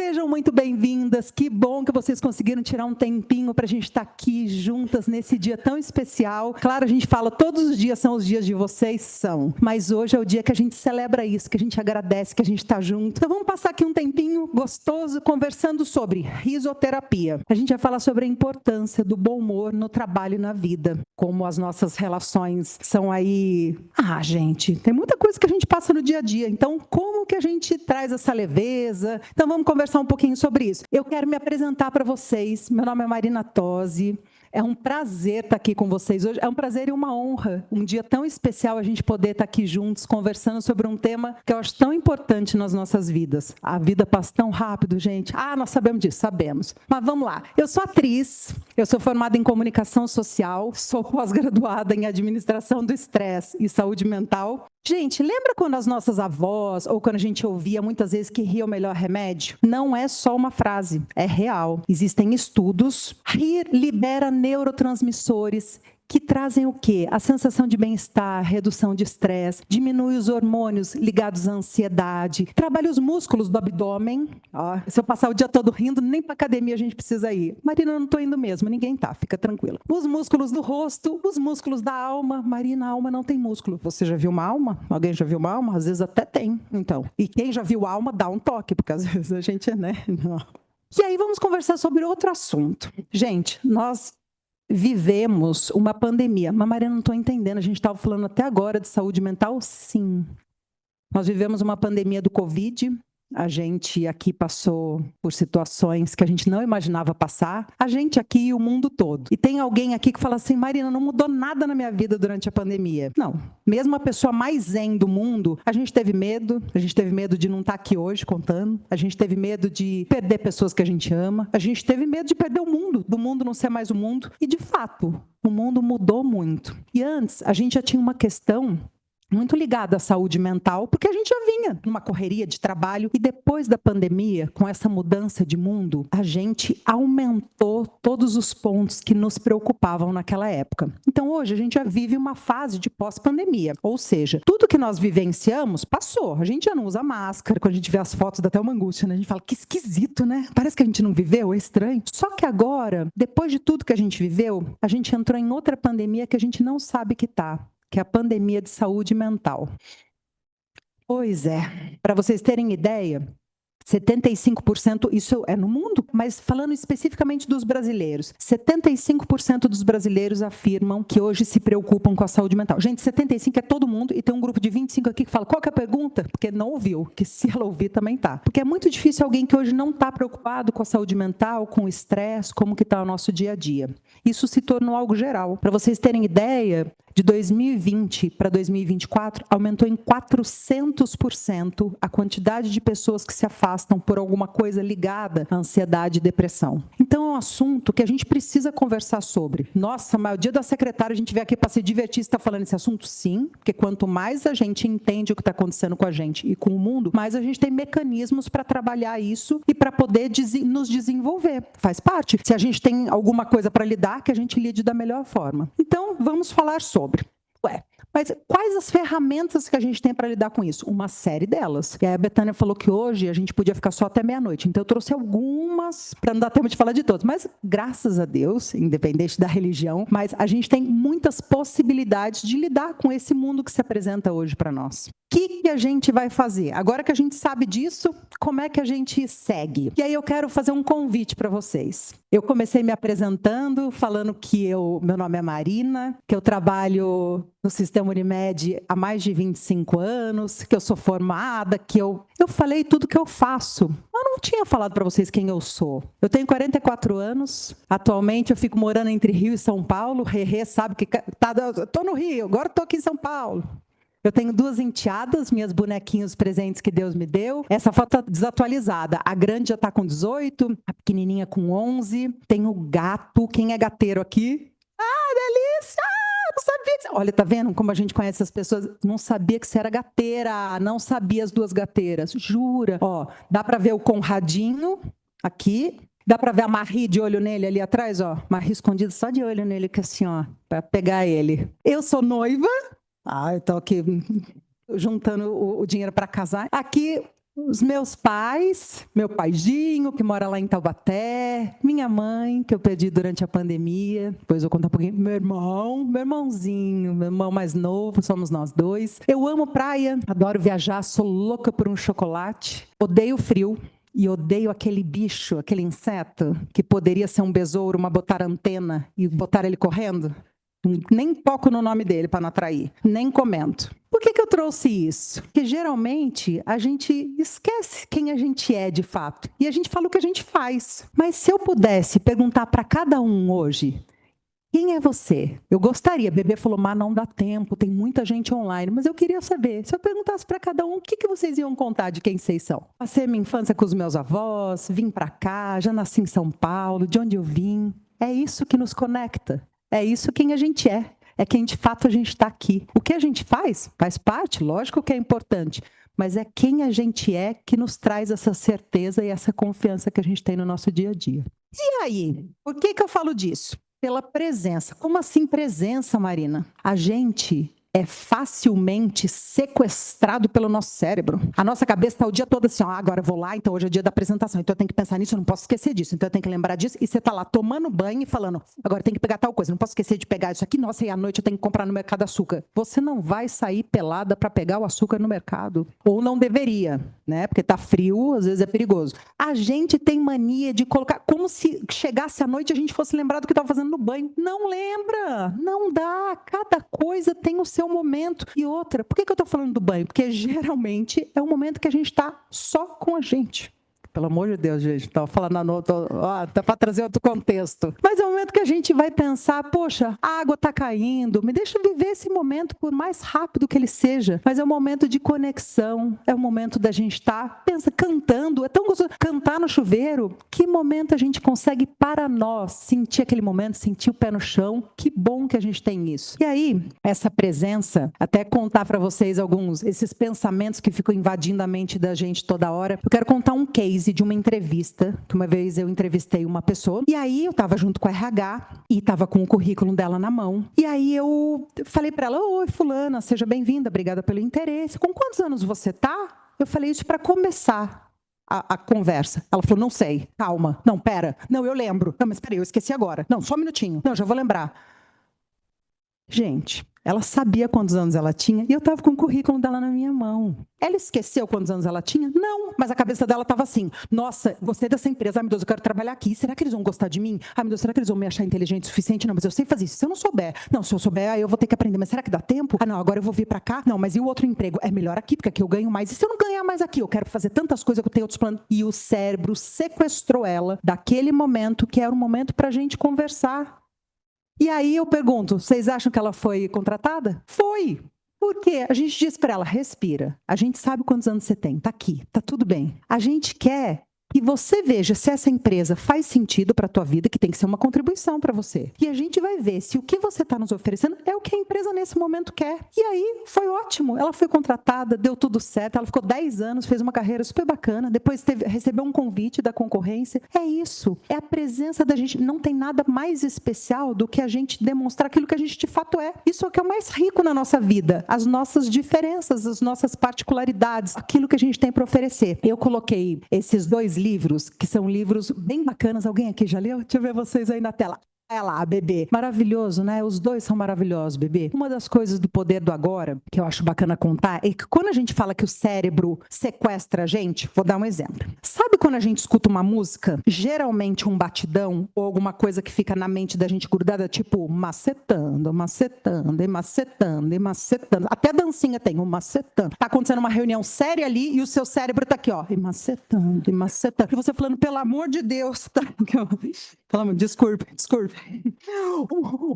Sejam muito bem-vindas, que bom que vocês conseguiram tirar um tempinho para a gente estar aqui juntas nesse dia tão especial. Claro, a gente fala todos os dias são os dias de vocês, são, mas hoje é o dia que a gente celebra isso, que a gente agradece, que a gente está junto. Então vamos passar aqui um tempinho gostoso conversando sobre risoterapia. A gente vai falar sobre a importância do bom humor no trabalho e na vida, como as nossas relações são aí... gente, tem muita coisa que a gente passa no dia a dia, então como que a gente traz essa leveza? Então vamos conversar um pouquinho sobre isso. Eu quero me apresentar para vocês. Meu nome é Marina Tosi. É um prazer estar aqui com vocês hoje. É um prazer e uma honra. Um dia tão especial a gente poder estar aqui juntos, conversando sobre um tema que eu acho tão importante nas nossas vidas. A vida passa tão rápido, gente. Nós sabemos disso, sabemos. Mas vamos lá. Eu sou atriz, eu sou formada em comunicação social, sou pós-graduada em administração do estresse e saúde mental. Gente, lembra quando as nossas avós, ou quando a gente ouvia muitas vezes que rir é o melhor remédio? Não é só uma frase, é real. Existem estudos. Rir libera neurotransmissores que trazem o quê? A sensação de bem-estar, redução de estresse, diminui os hormônios ligados à ansiedade, trabalha os músculos do abdômen. Se eu passar o dia todo rindo, nem para academia a gente precisa ir. Marina, eu não estou indo mesmo, ninguém tá, fica tranquila. Os músculos do rosto, os músculos da alma. Marina, a alma não tem músculo. Você já viu uma alma? Alguém já viu uma alma? Às vezes até tem, então. E quem já viu alma, dá um toque, porque às vezes a gente, não. E aí vamos conversar sobre outro assunto. Gente, nós vivemos uma pandemia. Mas, Maria, não estou entendendo. A gente estava falando até agora de saúde mental? Sim. Nós vivemos uma pandemia do Covid. A gente aqui passou por situações que a gente não imaginava passar. A gente aqui e o mundo todo. E tem alguém aqui que fala assim, Marina, não mudou nada na minha vida durante a pandemia. Não. Mesmo a pessoa mais zen do mundo, a gente teve medo. A gente teve medo de não estar aqui hoje contando. A gente teve medo de perder pessoas que a gente ama. A gente teve medo de perder o mundo, do mundo não ser mais o mundo. E, de fato, o mundo mudou muito. E antes, a gente já tinha uma questão muito ligado à saúde mental, porque a gente já vinha numa correria de trabalho e depois da pandemia, com essa mudança de mundo, a gente aumentou todos os pontos que nos preocupavam naquela época. Então hoje a gente já vive uma fase de pós-pandemia, ou seja, tudo que nós vivenciamos passou. A gente já não usa máscara, quando a gente vê as fotos dá até uma angústia, né? A gente fala, que esquisito, né? Parece que a gente não viveu, é estranho. Só que agora, depois de tudo que a gente viveu, a gente entrou em outra pandemia que a gente não sabe que tá. Que é a pandemia de saúde mental. Pois é, para vocês terem ideia, 75%, isso é no mundo, mas falando especificamente dos brasileiros, 75% dos brasileiros afirmam que hoje se preocupam com a saúde mental. Gente, 75% é todo mundo e tem um grupo de 25% aqui que fala, qual que é a pergunta? Porque não ouviu, que se ela ouvir também tá. Porque é muito difícil alguém que hoje não está preocupado com a saúde mental, com o estresse, como que está o nosso dia a dia. Isso se tornou algo geral. Para vocês terem ideia, de 2020 para 2024, aumentou em 400% a quantidade de pessoas que se afastam por alguma coisa ligada à ansiedade e depressão. Então, é um assunto que a gente precisa conversar sobre. Nossa, mas o dia da secretária a gente veio aqui para se divertir e está falando esse assunto? Sim, porque quanto mais a gente entende o que está acontecendo com a gente e com o mundo, mais a gente tem mecanismos para trabalhar isso e para poder nos desenvolver. Faz parte. Se a gente tem alguma coisa para lidar, que a gente lide da melhor forma. Então, vamos falar sobre. Mas quais as ferramentas que a gente tem para lidar com isso? Uma série delas. E aí a Betânia falou que hoje a gente podia ficar só até meia-noite. Então eu trouxe algumas, para não dar tempo de falar de todas. Mas graças a Deus, independente da religião, mas a gente tem muitas possibilidades de lidar com esse mundo que se apresenta hoje para nós. O que a gente vai fazer? Agora que a gente sabe disso, como é que a gente segue? E aí eu quero fazer um convite para vocês. Eu comecei me apresentando, falando que meu nome é Marina, que eu trabalho no Sistema Unimed há mais de 25 anos, que eu sou formada, que eu falei tudo que eu faço. Eu não tinha falado para vocês quem eu sou. Eu tenho 44 anos, atualmente eu fico morando entre Rio e São Paulo. Rerê sabe que estou no Rio, agora estou aqui em São Paulo. Eu tenho 2 enteadas, minhas bonequinhos presentes que Deus me deu. Essa foto está desatualizada. A grande já está com 18, a pequenininha com 11. Tenho gato. Quem é gateiro aqui? Delícia! Não sabia que... Olha, tá vendo como a gente conhece as pessoas? Não sabia que você era gateira. Não sabia as 2 gateiras. Jura? Ó, dá para ver o Conradinho aqui. Dá para ver a Marie de olho nele ali atrás, ó. Marie escondida só de olho nele, que assim, ó, para pegar ele. Eu sou noiva. Eu tô aqui juntando o dinheiro para casar. Aqui Os meus pais, meu paizinho, que mora lá em Taubaté, minha mãe, que eu perdi durante a pandemia, depois eu vou contar um pouquinho, meu irmão, meu irmãozinho, meu irmão mais novo, somos nós dois. Eu amo praia, adoro viajar, sou louca por um chocolate, odeio frio. E odeio aquele bicho, aquele inseto, que poderia ser um besouro, uma botarantena, e botar ele correndo. Nem toco no nome dele para não atrair, nem comento. Por que eu trouxe isso? Porque geralmente a gente esquece quem a gente é de fato. E a gente fala o que a gente faz. Mas se eu pudesse perguntar para cada um hoje, quem é você? Eu gostaria, Bebê falou, mas não dá tempo, tem muita gente online. Mas eu queria saber, se eu perguntasse para cada um, o que vocês iam contar de quem vocês são? Passei minha infância com os meus avós, vim para cá, já nasci em São Paulo, de onde eu vim. É isso que nos conecta. É isso quem a gente é. É quem de fato a gente está aqui. O que a gente faz parte, lógico que é importante, mas é quem a gente é que nos traz essa certeza e essa confiança que a gente tem no nosso dia a dia. E aí, por que eu falo disso? Pela presença. Como assim presença, Marina? A gente é facilmente sequestrado pelo nosso cérebro. A nossa cabeça está o dia todo assim, agora eu vou lá, então hoje é dia da apresentação, então eu tenho que pensar nisso, eu não posso esquecer disso, então eu tenho que lembrar disso, e você está lá tomando banho e falando, agora eu tenho que pegar tal coisa, não posso esquecer de pegar isso aqui, nossa, e à noite eu tenho que comprar no mercado açúcar. Você não vai sair pelada para pegar o açúcar no mercado, ou não deveria, né? Porque está frio, às vezes é perigoso. A gente tem mania de colocar, como se chegasse à noite e a gente fosse lembrar do que estava fazendo no banho. Não lembra, não dá, cada coisa tem o seu momento. E outra, por que eu estou falando do banho? Porque geralmente é um momento que a gente está só com a gente. Pelo amor de Deus, gente, estava falando tá para trazer outro contexto. Mas é o momento que a gente vai pensar, poxa, a água está caindo, me deixa viver esse momento por mais rápido que ele seja. Mas é um momento de conexão, é o momento da gente estar, cantando, é tão gostoso cantar no chuveiro. Que momento a gente consegue para nós sentir aquele momento, sentir o pé no chão. Que bom que a gente tem isso. E aí, essa presença, até contar para vocês esses pensamentos que ficam invadindo a mente da gente toda hora. Eu quero contar um case de uma entrevista, que uma vez eu entrevistei uma pessoa, e aí eu estava junto com a RH, e estava com o currículo dela na mão, e aí eu falei para ela, oi fulana, seja bem-vinda, obrigada pelo interesse, com quantos anos você tá? Eu falei isso para começar a conversa. Ela falou, não sei, calma, não, pera, não, eu lembro, não, mas peraí, eu esqueci agora, não, só um minutinho, não, já vou lembrar. Gente, ela sabia quantos anos ela tinha e eu estava com o currículo dela na minha mão. Ela esqueceu quantos anos ela tinha? Não, mas a cabeça dela estava assim, nossa, gostei dessa empresa, ai meu Deus, eu quero trabalhar aqui, será que eles vão gostar de mim? Ai meu Deus, será que eles vão me achar inteligente o suficiente? Não, mas eu sei fazer isso, se eu não souber, não, se eu souber, aí eu vou ter que aprender, mas será que dá tempo? Ah não, agora eu vou vir para cá? Não, mas e o outro emprego? É melhor aqui, porque aqui eu ganho mais, e se eu não ganhar mais aqui? Eu quero fazer tantas coisas que eu tenho outros planos. E o cérebro sequestrou ela daquele momento que era um momento para a gente conversar. E aí eu pergunto, vocês acham que ela foi contratada? Foi. Por quê? A gente diz para ela, respira. A gente sabe quantos anos você tem, tá aqui, tá tudo bem. A gente quer que você veja se essa empresa faz sentido para a tua vida, que tem que ser uma contribuição para você. E a gente vai ver se o que você está nos oferecendo é o que a empresa nesse momento quer. E aí foi ótimo. Ela foi contratada, deu tudo certo, ela ficou 10 anos, fez uma carreira super bacana, depois recebeu um convite da concorrência. É isso, é a presença da gente. Não tem nada mais especial do que a gente demonstrar aquilo que a gente de fato é. Isso é o que é o mais rico na nossa vida, as nossas diferenças, as nossas particularidades, aquilo que a gente tem para oferecer. Eu coloquei esses 2 livros, que são livros bem bacanas. Alguém aqui já leu? Deixa eu ver vocês aí na tela. É lá, Bebê. Maravilhoso, né? Os 2 são maravilhosos, Bebê. Uma das coisas do poder do agora, que eu acho bacana contar, é que quando a gente fala que o cérebro sequestra a gente, vou dar um exemplo. Sabe quando a gente escuta uma música, geralmente um batidão, ou alguma coisa que fica na mente da gente grudada, tipo macetando, macetando, e macetando, e macetando. Até dancinha tem, um macetando. Tá acontecendo uma reunião séria ali e o seu cérebro tá aqui, ó, e macetando, e macetando. E você falando, pelo amor de Deus, tá? Desculpe.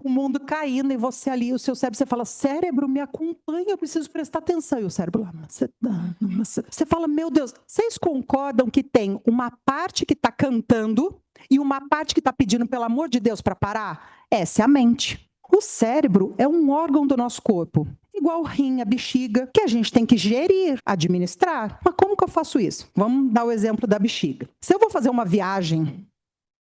O mundo caindo e você ali, o seu cérebro, você fala, cérebro, me acompanha, eu preciso prestar atenção. E o cérebro lá, você fala, meu Deus, vocês concordam que tem uma parte que está cantando e uma parte que está pedindo, pelo amor de Deus, para parar? Essa é a mente. O cérebro é um órgão do nosso corpo, igual o rim, a bexiga, que a gente tem que gerir, administrar. Mas como que eu faço isso? Vamos dar o exemplo da bexiga. Se eu vou fazer uma viagem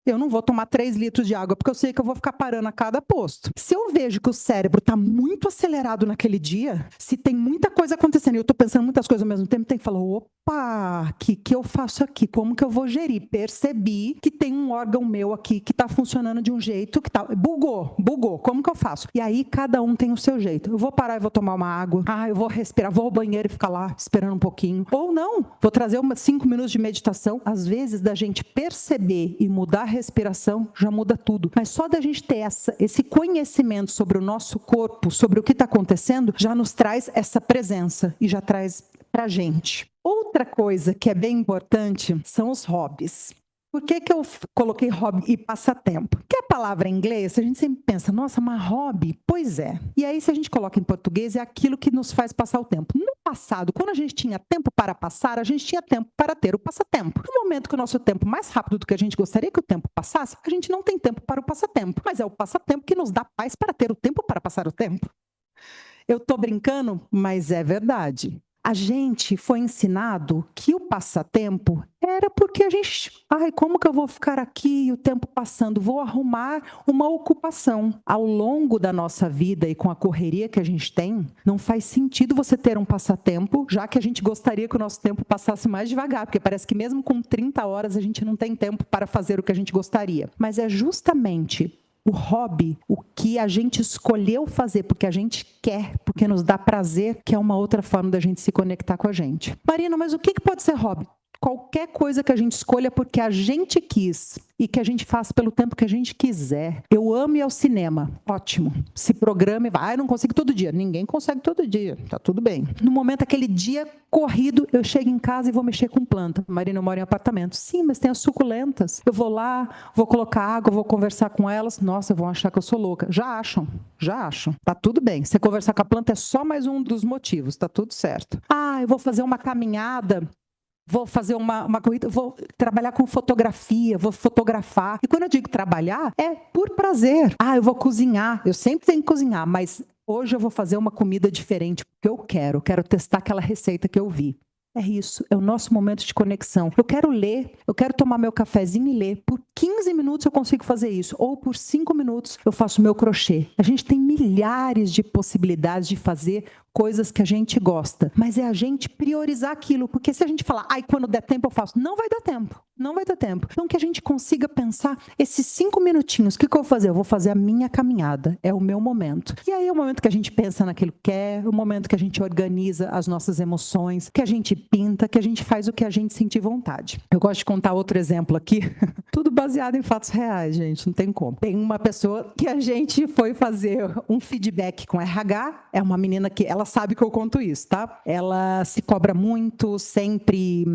Eu não vou tomar 3 litros de água, porque eu sei que eu vou ficar parando a cada posto. Se eu vejo que o cérebro está muito acelerado naquele dia, se tem muita coisa acontecendo e eu estou pensando muitas coisas ao mesmo tempo, tem que falar, opa, o que eu faço aqui? Como que eu vou gerir? Percebi que tem um órgão meu aqui que está funcionando de um jeito que tá... Bugou. Como que eu faço? E aí, cada um tem o seu jeito. Eu vou parar e vou tomar uma água. Eu vou respirar, vou ao banheiro e ficar lá esperando um pouquinho. Ou não, vou trazer 5 minutos de meditação. Às vezes, da gente perceber e mudar a respiração, já muda tudo. Mas só da gente ter esse conhecimento sobre o nosso corpo, sobre o que está acontecendo, já nos traz essa presença e já traz pra gente. Outra coisa que é bem importante são os hobbies. Por que eu coloquei hobby e passatempo? Porque a palavra em inglês, a gente sempre pensa, nossa, mas hobby? Pois é. E aí, se a gente coloca em português, é aquilo que nos faz passar o tempo. No passado, quando a gente tinha tempo para passar, a gente tinha tempo para ter o passatempo. No momento que o nosso tempo mais rápido do que a gente gostaria que o tempo passasse, a gente não tem tempo para o passatempo. Mas é o passatempo que nos dá paz para ter o tempo para passar o tempo. Eu estou brincando, mas é verdade. A gente foi ensinado que o passatempo era porque a gente... como que eu vou ficar aqui e o tempo passando? Vou arrumar uma ocupação. Ao longo da nossa vida e com a correria que a gente tem, não faz sentido você ter um passatempo, já que a gente gostaria que o nosso tempo passasse mais devagar, porque parece que mesmo com 30 horas a gente não tem tempo para fazer o que a gente gostaria. Mas é justamente... o hobby, o que a gente escolheu fazer porque a gente quer, porque nos dá prazer, que é uma outra forma da gente se conectar com a gente. Marina, mas o que pode ser hobby? Qualquer coisa que a gente escolha porque a gente quis e que a gente faça pelo tempo que a gente quiser. Eu amo ir ao cinema. Ótimo. Se programe, vai. Eu não consigo todo dia. Ninguém consegue todo dia. Tá tudo bem. No momento, aquele dia corrido, eu chego em casa e vou mexer com planta. Marina, eu moro em apartamento. Sim, mas tem as suculentas. Eu vou lá, vou colocar água, vou conversar com elas. Nossa, vão achar que eu sou louca. Já acham. Tá tudo bem. Você conversar com a planta é só mais um dos motivos. Tá tudo certo. Eu vou fazer uma caminhada. Vou fazer uma corrida, vou trabalhar com fotografia, vou fotografar. E quando eu digo trabalhar, é por prazer. Eu vou cozinhar. Eu sempre tenho que cozinhar, mas hoje eu vou fazer uma comida diferente, porque eu quero testar aquela receita que eu vi. É isso, é o nosso momento de conexão. Eu quero ler, eu quero tomar meu cafezinho e ler. Por 15 minutos eu consigo fazer isso, ou por 5 minutos eu faço meu crochê. A gente tem milhares de possibilidades de fazer coisas que a gente gosta, mas é a gente priorizar aquilo, porque se a gente falar, quando der tempo eu faço, não vai dar tempo. Então que a gente consiga pensar esses 5 minutinhos, o que eu vou fazer? Eu vou fazer a minha caminhada, é o meu momento. E aí é o momento que a gente pensa naquilo que quer, o momento que a gente organiza as nossas emoções, que a gente pinta, que a gente faz o que a gente sentir vontade. Eu gosto de contar outro exemplo aqui, tudo baseado em fatos reais, gente, não tem como. Tem uma pessoa que a gente foi fazer um feedback com RH, é uma menina que, ela sabe que eu conto isso, tá? Ela se cobra muito, sempre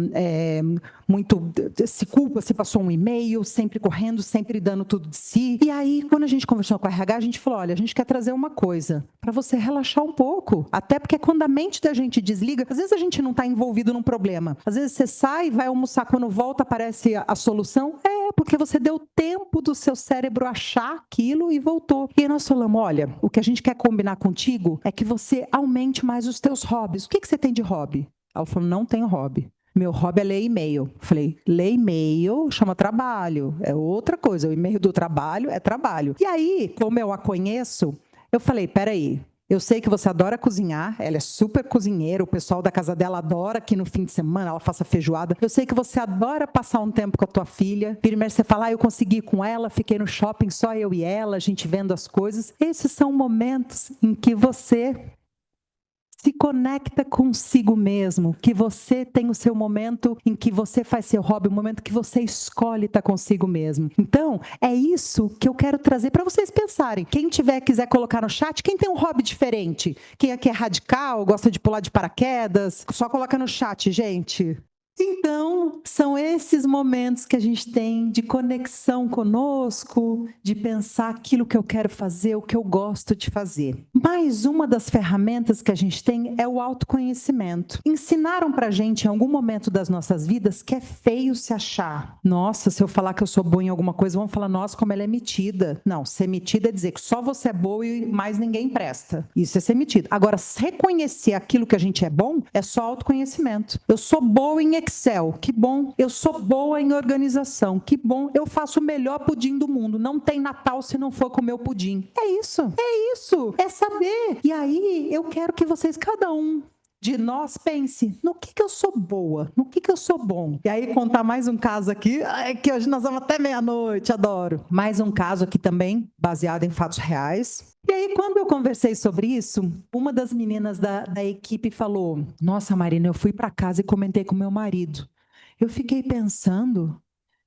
muito... se culpa, se passou um e-mail, sempre correndo, sempre dando tudo de si. E aí, quando a gente conversou com a RH, a gente falou, olha, a gente quer trazer uma coisa, para você relaxar um pouco. Até porque quando a mente da gente desliga, às vezes a gente não está envolvido num problema. Às vezes você sai, vai almoçar, quando volta aparece a solução. Porque você deu tempo do seu cérebro achar aquilo e voltou. E aí nós falamos, olha, o que a gente quer combinar contigo é que você aumente mais os teus hobbies. O que você tem de hobby? Ela falou, não tenho hobby. Meu hobby é ler e-mail. Falei, ler e-mail chama trabalho, é outra coisa. O e-mail do trabalho é trabalho. E aí, como eu a conheço, eu falei, peraí, eu sei que você adora cozinhar, ela é super cozinheira, o pessoal da casa dela adora que no fim de semana ela faça feijoada. Eu sei que você adora passar um tempo com a tua filha. Primeiro você fala, eu consegui ir com ela, fiquei no shopping, só eu e ela, a gente vendo as coisas. Esses são momentos em que você se conecta consigo mesmo, que você tem o seu momento em que você faz seu hobby, o momento que você escolhe estar consigo mesmo. Então, é isso que eu quero trazer para vocês pensarem. Quem quiser colocar no chat, quem tem um hobby diferente? Quem aqui é radical, gosta de pular de paraquedas? Só coloca no chat, gente. Então, são esses momentos que a gente tem de conexão conosco, de pensar aquilo que eu quero fazer, o que eu gosto de fazer. Mais uma das ferramentas que a gente tem é o autoconhecimento. Ensinaram pra gente em algum momento das nossas vidas que é feio se achar. Nossa, se eu falar que eu sou boa em alguma coisa, vão falar, nossa, como ela é metida. Não, ser metida é dizer que só você é boa e mais ninguém presta. Isso é ser metida. Agora, reconhecer aquilo que a gente é bom é só autoconhecimento. Eu sou boa em Excel, que bom. Eu sou boa em organização, que bom. Eu faço o melhor pudim do mundo. Não tem Natal se não for comer o pudim. É isso, é saber. E aí, eu quero que vocês, cada um de nós, pense, no que eu sou boa, no que eu sou bom. E aí, contar mais um caso aqui, que hoje nós vamos até meia-noite, adoro. Mais um caso aqui também, baseado em fatos reais. E aí, quando eu conversei sobre isso, uma das meninas da equipe falou, nossa, Marina, eu fui para casa e comentei com meu marido. Eu fiquei pensando,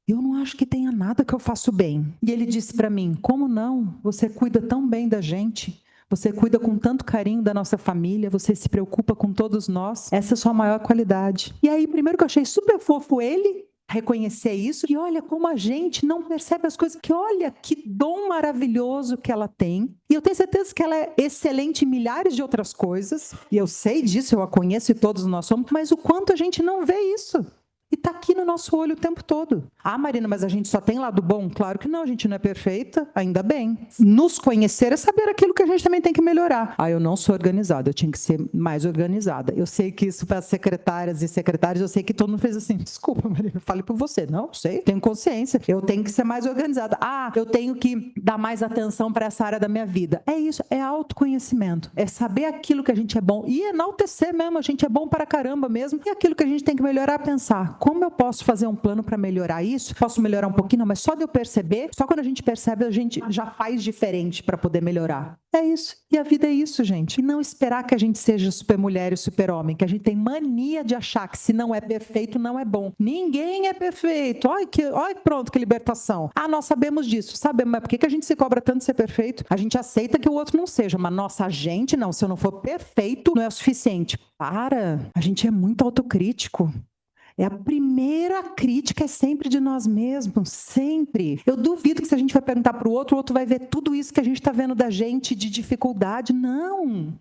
eu não acho que tenha nada que eu faço bem. E ele disse para mim, como não? Você cuida tão bem da gente. Você cuida com tanto carinho da nossa família, você se preocupa com todos nós. Essa é a sua maior qualidade. E aí, primeiro que eu achei super fofo ele reconhecer isso, e olha como a gente não percebe as coisas, que olha que dom maravilhoso que ela tem. E eu tenho certeza que ela é excelente em milhares de outras coisas, e eu sei disso, eu a conheço e todos nós somos, mas o quanto a gente não vê isso. E está aqui no nosso olho o tempo todo. Ah, Marina, mas a gente só tem lado bom? Claro que não, a gente não é perfeita, ainda bem. Nos conhecer é saber aquilo que a gente também tem que melhorar. Ah, eu não sou organizada, eu tinha que ser mais organizada. Eu sei que isso para as secretárias e secretários, eu sei que todo mundo fez assim, desculpa, Marina, fale por você. Não, sei, tenho consciência, eu tenho que ser mais organizada. Ah, eu tenho que dar mais atenção para essa área da minha vida. É isso, é autoconhecimento. É saber aquilo que a gente é bom e enaltecer mesmo, a gente é bom para caramba mesmo. E aquilo que a gente tem que melhorar, pensar. Como eu posso fazer um plano para melhorar isso? Posso melhorar um pouquinho, não, mas só de eu perceber, só quando a gente percebe, a gente já faz diferente para poder melhorar. É isso. E a vida é isso, gente. E não esperar que a gente seja super mulher e super homem, que a gente tem mania de achar que se não é perfeito, não é bom. Ninguém é perfeito. Olha, pronto, que libertação. Ah, nós sabemos disso. Sabemos, mas por que a gente se cobra tanto de ser perfeito? A gente aceita que o outro não seja, mas nossa, a gente não. Se eu não for perfeito, não é o suficiente. Para. A gente é muito autocrítico. É a primeira crítica é sempre de nós mesmos, sempre. Eu duvido que se a gente vai perguntar para o outro vai ver tudo isso que a gente está vendo da gente de dificuldade. Não.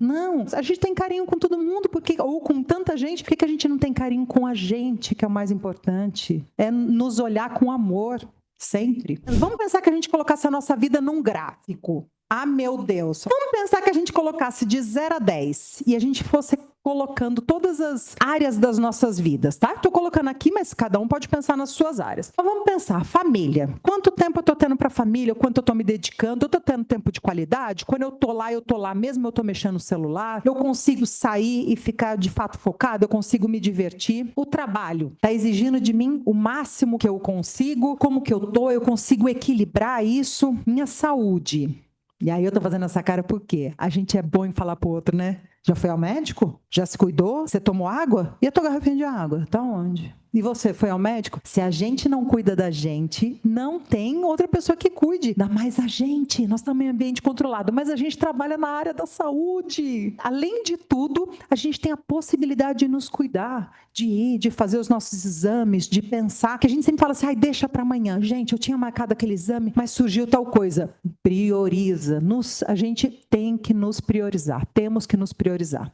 A gente tem carinho com todo mundo, ou com tanta gente, por que a gente não tem carinho com a gente, que é o mais importante? É nos olhar com amor, sempre. Vamos pensar que a gente colocasse a nossa vida num gráfico. Ah, meu Deus. Vamos pensar que a gente colocasse de 0 a 10 e a gente fosse colocando todas as áreas das nossas vidas, tá? Estou colocando aqui, mas cada um pode pensar nas suas áreas. Então vamos pensar, família. Quanto tempo eu estou tendo para a família? Quanto eu estou me dedicando? Eu estou tendo tempo de qualidade? Quando eu estou lá, mesmo eu estou mexendo no celular, eu consigo sair e ficar de fato focado? Eu consigo me divertir? O trabalho está exigindo de mim o máximo que eu consigo? Como que eu estou? Eu consigo equilibrar isso? Minha saúde. E aí eu tô fazendo essa cara por quê? A gente é bom em falar pro outro, né? Já foi ao médico? Já se cuidou? Você tomou água? E a tua garrafinha de água? Tá onde? E você foi ao médico? Se a gente não cuida da gente, não tem outra pessoa que cuide. Ainda mais a gente. Nós estamos em ambiente controlado, mas a gente trabalha na área da saúde. Além de tudo, a gente tem a possibilidade de nos cuidar, de ir, de fazer os nossos exames, de pensar, que a gente sempre fala assim, deixa para amanhã. Gente, eu tinha marcado aquele exame, mas surgiu tal coisa. Prioriza. A gente tem que nos priorizar. Temos que nos priorizar.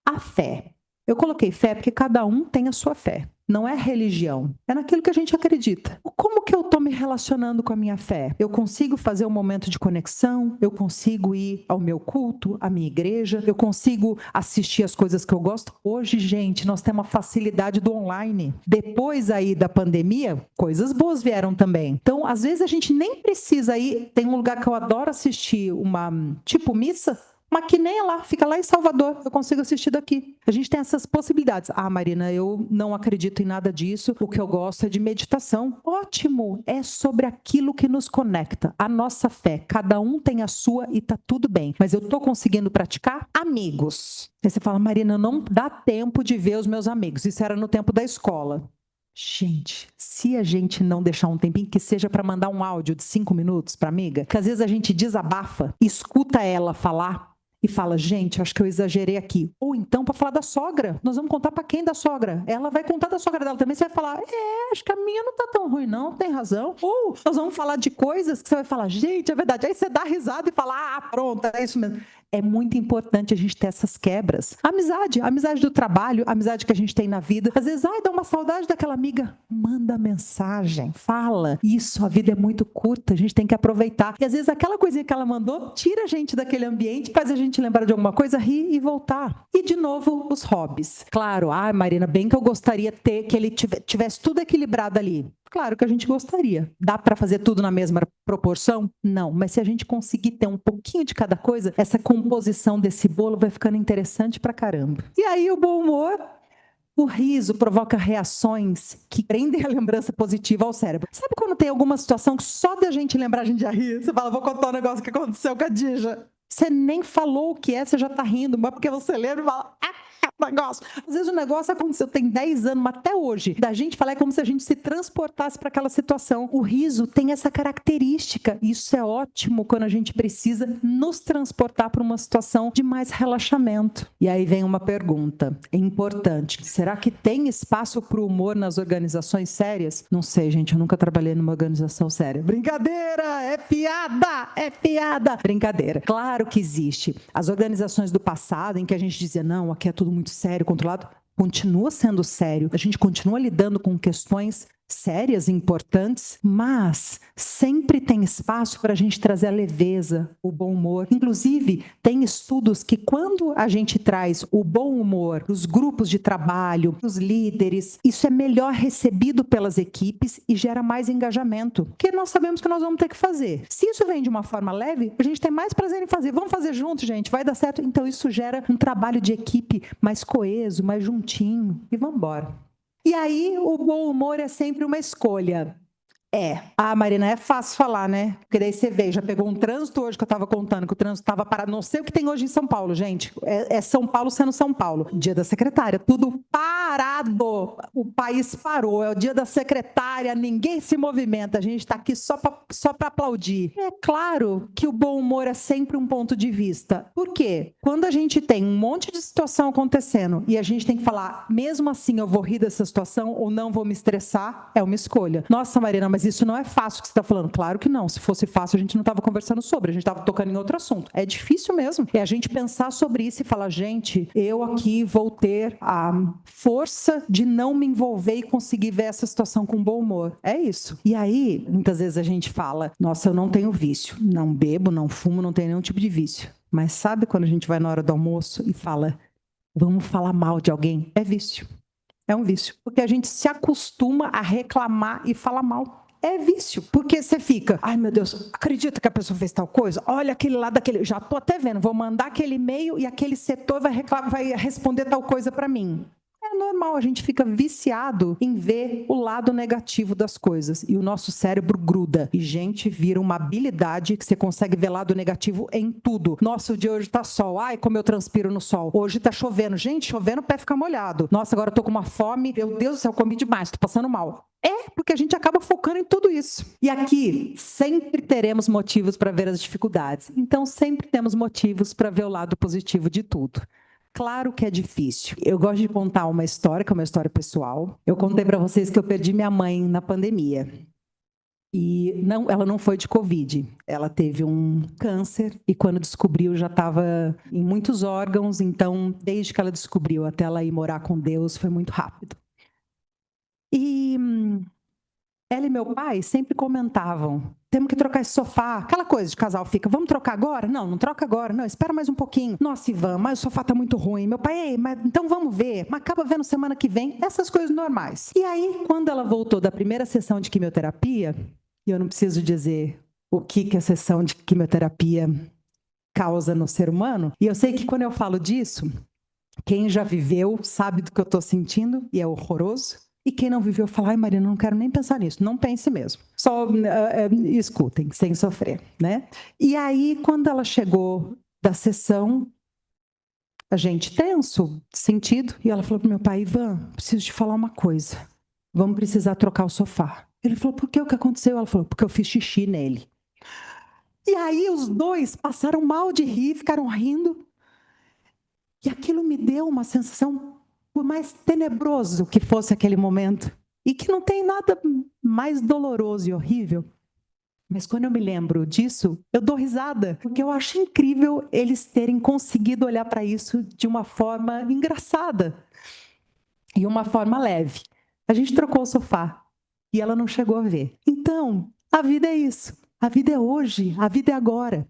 A fé. Eu coloquei fé porque cada um tem a sua fé. Não é religião, é naquilo que a gente acredita. Como que eu estou me relacionando com a minha fé? Eu consigo fazer um momento de conexão? Eu consigo ir ao meu culto, à minha igreja? Eu consigo assistir as coisas que eu gosto? Hoje, gente, nós temos a facilidade do online. Depois aí da pandemia, coisas boas vieram também. Então, às vezes a gente nem precisa ir. Tem um lugar que eu adoro assistir, uma tipo missa, mas que nem é lá, fica lá em Salvador, eu consigo assistir daqui. A gente tem essas possibilidades. Ah, Marina, eu não acredito em nada disso, o que eu gosto é de meditação. Ótimo, é sobre aquilo que nos conecta, a nossa fé. Cada um tem a sua e tá tudo bem. Mas eu tô conseguindo praticar? Amigos. Aí você fala, Marina, não dá tempo de ver os meus amigos. Isso era no tempo da escola. Gente, se a gente não deixar um tempinho, que seja para mandar um áudio de 5 minutos para amiga, que às vezes a gente desabafa, escuta ela falar, e fala, gente, acho que eu exagerei aqui. Ou então, para falar da sogra. Nós vamos contar para quem da sogra? Ela vai contar da sogra dela também. Você vai falar, acho que a minha não tá tão ruim não, tem razão. Ou nós vamos falar de coisas que você vai falar, gente, é verdade. Aí você dá risada e fala, pronto, é isso mesmo. É muito importante a gente ter essas quebras. A amizade do trabalho, a amizade que a gente tem na vida. Às vezes, dá uma saudade daquela amiga. Manda mensagem, fala. Isso, a vida é muito curta, a gente tem que aproveitar. E às vezes aquela coisinha que ela mandou tira a gente daquele ambiente, faz a gente lembrar de alguma coisa, rir e voltar. E de novo, os hobbies. Claro, Marina, bem que eu gostaria que ele tivesse tudo equilibrado ali. Claro que a gente gostaria. Dá para fazer tudo na mesma proporção? Não, mas se a gente conseguir ter um pouquinho de cada coisa, essa composição desse bolo vai ficando interessante pra caramba. E aí o bom humor, o riso provoca reações que prendem a lembrança positiva ao cérebro. Sabe quando tem alguma situação que só da gente lembrar a gente já ri? Você fala, vou contar um negócio que aconteceu com a Dija. Você nem falou o que é, você já tá rindo, mas porque você lembra e fala, negócio. Às vezes o negócio aconteceu, tem 10 anos, mas até hoje, da gente falar é como se a gente se transportasse para aquela situação. O riso tem essa característica, e isso é ótimo quando a gente precisa nos transportar para uma situação de mais relaxamento. E aí vem uma pergunta, é importante, será que tem espaço para o humor nas organizações sérias? Não sei, gente, eu nunca trabalhei numa organização séria. Brincadeira, é piada, brincadeira. Claro que existe. As organizações do passado, em que a gente dizia, não, aqui é tudo muito sério, controlado, continua sendo sério. A gente continua lidando com questões sérias e importantes, mas sempre tem espaço para a gente trazer a leveza, o bom humor. Inclusive, tem estudos que quando a gente traz o bom humor dos grupos de trabalho, dos líderes, isso é melhor recebido pelas equipes e gera mais engajamento, porque nós sabemos que nós vamos ter que fazer. Se isso vem de uma forma leve, a gente tem mais prazer em fazer. Vamos fazer junto, gente, vai dar certo. Então isso gera um trabalho de equipe mais coeso, mais juntinho e vamos embora. E aí, o bom humor é sempre uma escolha. Marina, é fácil falar, né? Porque daí você vê, já pegou um trânsito hoje que eu estava contando, que o trânsito estava parado. Não sei o que tem hoje em São Paulo, gente. É São Paulo sendo São Paulo. Dia da secretária, tudo parado. O país parou. É o dia da secretária, ninguém se movimenta. A gente está aqui só para aplaudir. É claro que o bom humor é sempre um ponto de vista. Por quê? Quando a gente tem um monte de situação acontecendo e a gente tem que falar, mesmo assim eu vou rir dessa situação ou não vou me estressar, é uma escolha. Nossa, Marina, mas isso não é fácil que você está falando. Claro que não. Se fosse fácil, a gente não estava conversando sobre, a gente estava tocando em outro assunto. É difícil mesmo. É a gente pensar sobre isso e falar, gente, eu aqui vou ter a força de não me envolver e conseguir ver essa situação com bom humor. É isso. E aí, muitas vezes a gente fala, nossa, eu não tenho vício. Não bebo, não fumo, não tenho nenhum tipo de vício. Mas sabe quando a gente vai na hora do almoço e fala, vamos falar mal de alguém? É vício. É um vício. Porque a gente se acostuma a reclamar e falar mal. É vício, porque você fica, ai meu Deus, acredita que a pessoa fez tal coisa? Olha aquele lá daquele, já tô até vendo, vou mandar aquele e-mail e aquele setor vai responder tal coisa para mim. É normal, a gente fica viciado em ver o lado negativo das coisas e o nosso cérebro gruda. E, gente, vira uma habilidade que você consegue ver lado negativo em tudo. Nossa, o dia hoje tá sol. Ai, como eu transpiro no sol. Hoje tá chovendo. Gente, chovendo, o pé fica molhado. Nossa, agora eu tô com uma fome. Meu Deus do céu, comi demais, tô passando mal. Porque a gente acaba focando em tudo isso. E aqui sempre teremos motivos para ver as dificuldades. Então, sempre temos motivos para ver o lado positivo de tudo. Claro que é difícil. Eu gosto de contar uma história, que é uma história pessoal. Eu contei para vocês que eu perdi minha mãe na pandemia. E não, ela não foi de Covid. Ela teve um câncer e quando descobriu já estava em muitos órgãos. Então, desde que ela descobriu até ela ir morar com Deus, foi muito rápido. E ela e meu pai sempre comentavam, temos que trocar esse sofá, aquela coisa de casal fica, vamos trocar agora? Não, não troca agora, não, espera mais um pouquinho. Nossa, Ivan, mas o sofá tá muito ruim. Meu pai, ei, mas então vamos ver, mas acaba vendo semana que vem, essas coisas normais. E aí, quando ela voltou da primeira sessão de quimioterapia, e eu não preciso dizer o que a sessão de quimioterapia causa no ser humano, e eu sei que quando eu falo disso, quem já viveu sabe do que eu estou sentindo, e é horroroso. E quem não viveu fala, ai Marina, não quero nem pensar nisso. Não pense mesmo. Só escutem, sem sofrer, né? E aí, quando ela chegou da sessão, a gente tenso, sentido, e ela falou pro meu pai, Ivan, preciso te falar uma coisa. Vamos precisar trocar o sofá. Ele falou, por que? O que aconteceu? Ela falou, porque eu fiz xixi nele. E aí os dois passaram mal de rir, ficaram rindo. E aquilo me deu uma sensação, por mais tenebroso que fosse aquele momento, e que não tem nada mais doloroso e horrível Mas quando eu me lembro disso, eu dou risada, porque eu acho incrível eles terem conseguido olhar para isso de uma forma engraçada e uma forma leve. A gente trocou o sofá e ela não chegou a ver. Então, a vida é isso. A vida é hoje, a vida é agora.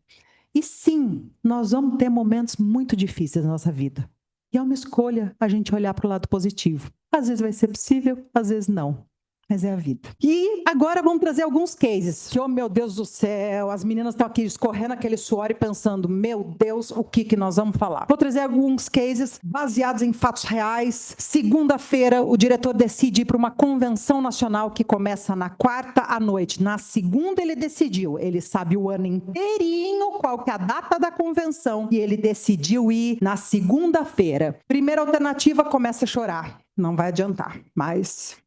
E sim, nós vamos ter momentos muito difíceis na nossa vida. E é uma escolha a gente olhar para o lado positivo. Às vezes vai ser possível, às vezes não. Mas é a vida. E agora vamos trazer alguns cases. Que, oh meu Deus do céu, as meninas estão aqui escorrendo aquele suor e pensando, meu Deus, o que nós vamos falar? Vou trazer alguns cases baseados em fatos reais. Segunda-feira, o diretor decide ir para uma convenção nacional que começa na quarta à noite. Na segunda ele decidiu, ele sabe o ano inteirinho qual que é a data da convenção e ele decidiu ir na segunda-feira. Primeira alternativa, começa a chorar. Não vai adiantar, mas...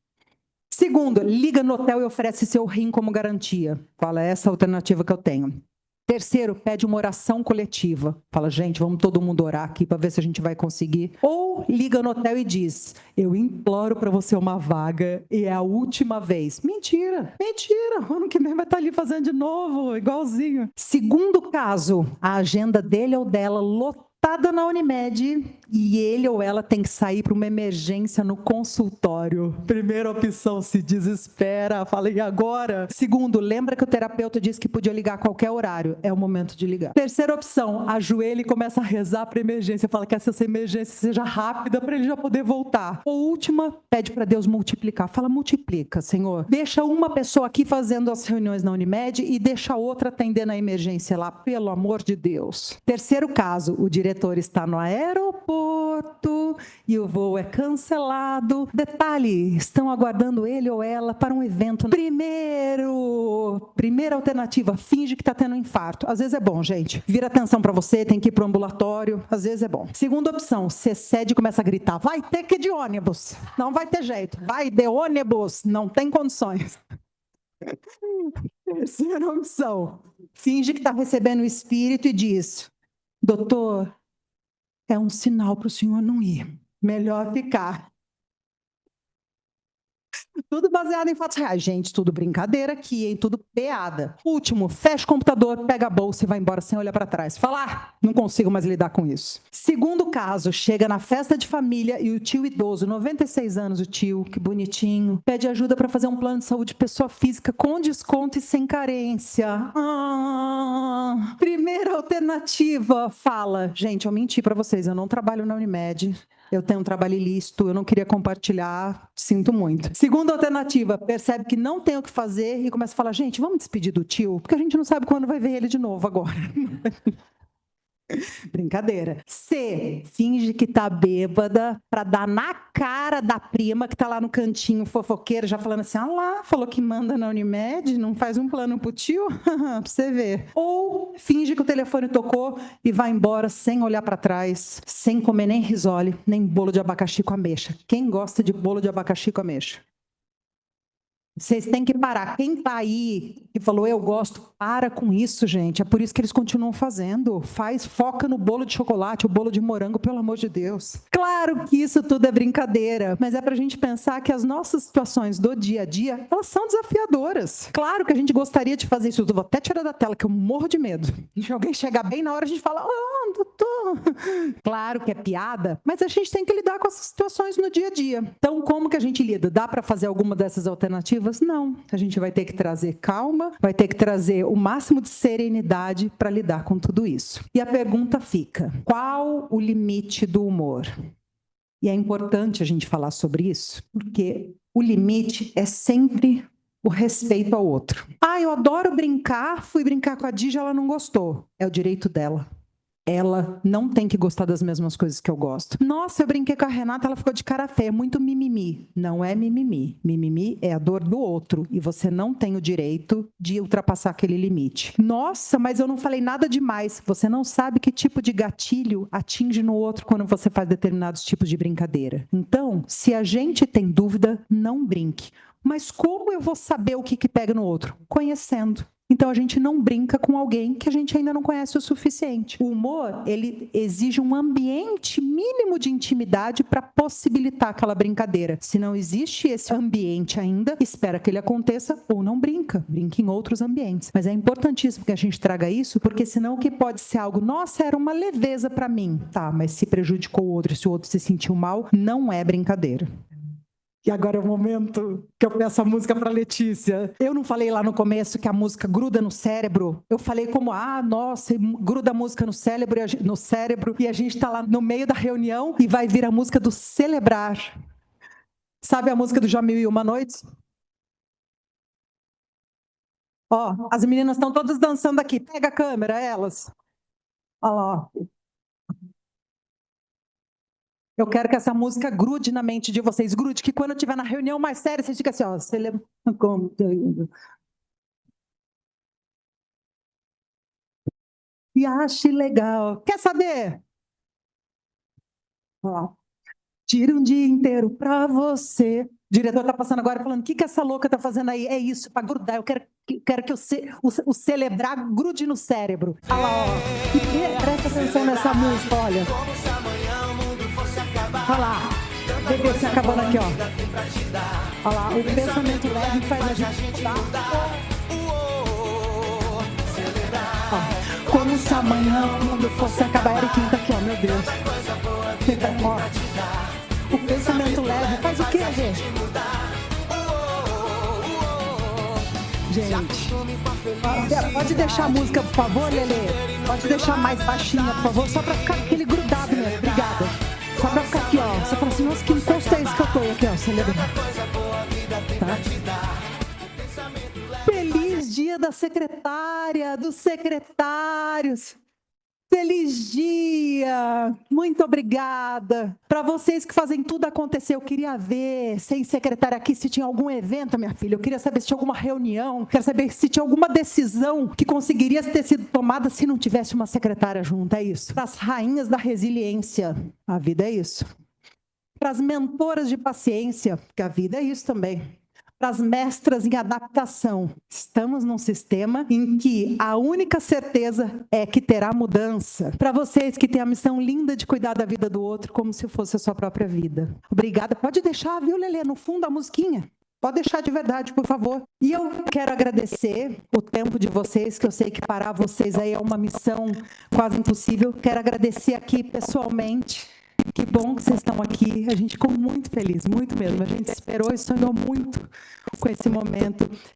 Segundo, liga no hotel e oferece seu rim como garantia. Fala, essa é a alternativa que eu tenho. Terceiro, pede uma oração coletiva. Fala, gente, vamos todo mundo orar aqui para ver se a gente vai conseguir. Ou liga no hotel e diz, eu imploro para você uma vaga e é a última vez. Mentira, mentira. O ano que vem vai estar ali fazendo de novo, igualzinho. Segundo caso, a agenda dele ou dela lotada na Unimed e ele ou ela tem que sair para uma emergência no consultório. Primeira opção, se desespera, fala, e agora? Segundo, lembra que o terapeuta disse que podia ligar a qualquer horário. É o momento de ligar. Terceira opção, ajoelha e começa a rezar para a emergência. Fala que essa emergência seja rápida para ele já poder voltar. Ou última, pede para Deus multiplicar. Fala, multiplica, Senhor. Deixa uma pessoa aqui fazendo as reuniões na Unimed e deixa outra atendendo a emergência lá, pelo amor de Deus. Terceiro caso, o diretor está no aeroporto e o voo é cancelado. Detalhe, estão aguardando ele ou ela para um evento. Primeira alternativa, finge que está tendo um infarto. Às vezes é bom, gente. Vira atenção para você, tem que ir para o ambulatório. Às vezes é bom. Segunda opção, você cede e começa a gritar. Vai ter que ir de ônibus. Não vai ter jeito. Vai de ônibus. Não tem condições. Terceira opção, finge que está recebendo o espírito e diz, doutor, é um sinal para o senhor não ir. Melhor ficar. Tudo baseado em fatos reais. Gente, tudo brincadeira aqui, hein? Tudo piada. Último, fecha o computador, pega a bolsa e vai embora sem olhar para trás. Fala, não consigo mais lidar com isso. Segundo caso, chega na festa de família e o tio idoso, 96 anos o tio, que bonitinho, pede ajuda para fazer um plano de saúde pessoa física com desconto e sem carência. Primeira alternativa, fala, gente, eu menti para vocês, eu não trabalho na Unimed. Eu tenho um trabalho ilícito, eu não queria compartilhar, sinto muito. Segunda alternativa, percebe que não tem o que fazer e começa a falar, gente, vamos despedir do tio, porque a gente não sabe quando vai ver ele de novo agora. Brincadeira. C, finge que tá bêbada para dar na cara da prima que tá lá no cantinho fofoqueira, já falando assim, ah lá, falou que manda na Unimed, não faz um plano pro tio? Pra você ver. Ou finge que o telefone tocou e vai embora sem olhar para trás, sem comer nem risole, nem bolo de abacaxi com ameixa. Quem gosta de bolo de abacaxi com ameixa? Vocês têm que parar. Quem está aí e falou, eu gosto, para com isso, gente. É por isso que eles continuam fazendo. Foca no bolo de chocolate, o bolo de morango, pelo amor de Deus. Claro que isso tudo é brincadeira, mas é para a gente pensar que as nossas situações do dia a dia, elas são desafiadoras. Claro que a gente gostaria de fazer isso. Eu vou até tirar da tela, que eu morro de medo. Se alguém chegar bem na hora, a gente fala, doutor. Claro que é piada, mas a gente tem que lidar com essas situações no dia a dia. Então, como que a gente lida? Dá para fazer alguma dessas alternativas? Não. A gente vai ter que trazer calma, vai ter que trazer o máximo de serenidade para lidar com tudo isso. E a pergunta fica, qual o limite do humor? E é importante a gente falar sobre isso, porque o limite é sempre o respeito ao outro. Ah, eu adoro brincar, fui brincar com a Dija, ela não gostou. É o direito dela. Ela não tem que gostar das mesmas coisas que eu gosto. Nossa, eu brinquei com a Renata, ela ficou de cara feia, muito mimimi. Não é mimimi. Mimimi é a dor do outro e você não tem o direito de ultrapassar aquele limite. Nossa, mas eu não falei nada demais. Você não sabe que tipo de gatilho atinge no outro quando você faz determinados tipos de brincadeira. Então, se a gente tem dúvida, não brinque. Mas como eu vou saber o que pega no outro? Conhecendo. Então a gente não brinca com alguém que a gente ainda não conhece o suficiente. O humor, ele exige um ambiente mínimo de intimidade para possibilitar aquela brincadeira. Se não existe esse ambiente ainda, espera que ele aconteça ou não brinca. Brinca em outros ambientes. Mas é importantíssimo que a gente traga isso, porque senão o que pode ser algo, nossa, era uma leveza para mim. Tá, mas se prejudicou o outro, se o outro se sentiu mal, não é brincadeira. E agora é o momento que eu peço a música para Letícia. Eu não falei lá no começo que a música gruda no cérebro. Eu falei como, nossa, gruda a música no cérebro e a gente está lá no meio da reunião e vai vir a música do celebrar. Sabe a música do Já Mil e Uma Noites? Ó, as meninas estão todas dançando aqui. Pega a câmera, elas. Olha lá, ó. Eu quero que essa música grude na mente de vocês. Grude, que quando eu estiver na reunião mais séria, vocês ficam assim, ó. E ache legal. Quer saber? Ó, tira um dia inteiro pra você. O diretor tá passando agora falando, o que essa louca tá fazendo aí? É isso, pra grudar. Eu quero que o celebrar grude no cérebro. Olha lá, ó. E presta atenção nessa música, olha. Olha lá. Bebê se acabando aqui, ó. Olha lá, o pensamento leve faz a gente mudar. Ó, como se amanhã o mundo fosse acabar. Eriquinho tá aqui, ó, meu Deus. Ó, o pensamento leve faz o quê, gente? Gente, pode deixar a música, por favor, Lelê? Pode deixar mais baixinha, por favor, só pra ficar aquele grudado mesmo. Obrigada. Só pra ficar aqui, ó. Você fala assim, nossa, que encosto é esse que eu tô aqui, ó. Celebrando. Tá? Feliz dia da secretária, dos secretários. Feliz dia! Muito obrigada. Para vocês que fazem tudo acontecer, eu queria ver, sem secretária aqui, se tinha algum evento, minha filha. Eu queria saber se tinha alguma reunião. Quero saber se tinha alguma decisão que conseguiria ter sido tomada se não tivesse uma secretária junto. É isso. Para as rainhas da resiliência, a vida é isso. Para as mentoras de paciência, porque a vida é isso também. Para as mestras em adaptação. Estamos num sistema em que a única certeza é que terá mudança. Para vocês que têm a missão linda de cuidar da vida do outro como se fosse a sua própria vida. Obrigada. Pode deixar, viu, Lelê, no fundo a musiquinha. Pode deixar de verdade, por favor. E eu quero agradecer o tempo de vocês, que eu sei que parar vocês aí é uma missão quase impossível. Quero agradecer aqui pessoalmente. Que bom que vocês estão aqui. A gente ficou muito feliz, muito mesmo. A gente esperou e sonhou muito com esse momento.